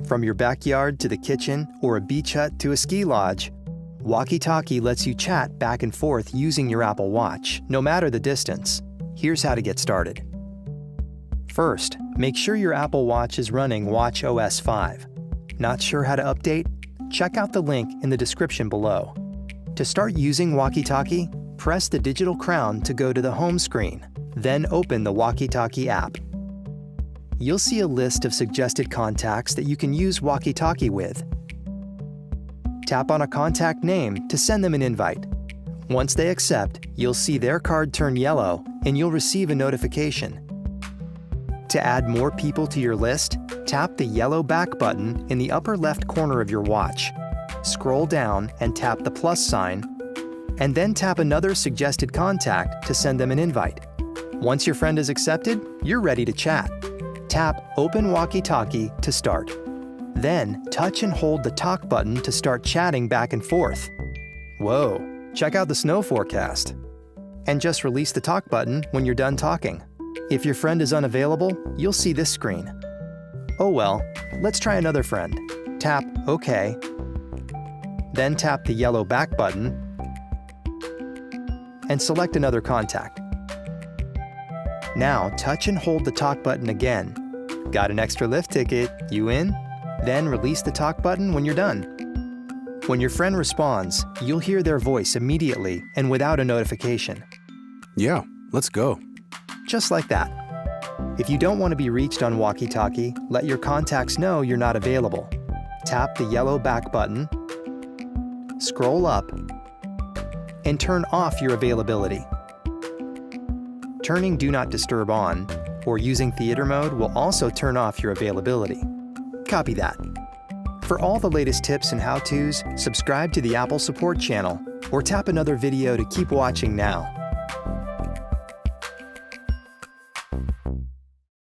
From your backyard to the kitchen or a beach hut to a ski lodge, Walkie Talkie lets you chat back and forth using your Apple Watch, no matter the distance. Here's how to get started. First, make sure your Apple Watch is running watchOS 5. Not sure how to update? Check out the link in the description below. To start using Walkie Talkie, press the digital crown to go to the home screen, then open the Walkie Talkie app. You'll see a list of suggested contacts that you can use Walkie Talkie with. Tap on a contact name to send them an invite. Once they accept, you'll see their card turn yellow and you'll receive a notification. To add more people to your list, tap the yellow back button in the upper left corner of your watch. Scroll down and tap the plus sign, and then tap another suggested contact to send them an invite. Once your friend is accepted, you're ready to chat. Tap Open Walkie Talkie to start. Then, touch and hold the talk button to start chatting back and forth. Whoa, check out the snow forecast. And just release the talk button when you're done talking. If your friend is unavailable, you'll see this screen. Oh well, let's try another friend. Tap OK. Then tap the yellow back button and select another contact. Now touch and hold the talk button again. Got an extra lift ticket, you in? Then release the talk button when you're done. When your friend responds, you'll hear their voice immediately and without a notification. Yeah, let's go. Just like that. If you don't want to be reached on Walkie Talkie, let your contacts know you're not available. Tap the yellow back button, scroll up, and turn off your availability. Turning Do Not Disturb on or using theater mode will also turn off your availability. Copy that. For all the latest tips and how-tos, subscribe to the Apple Support channel or tap another video to keep watching now.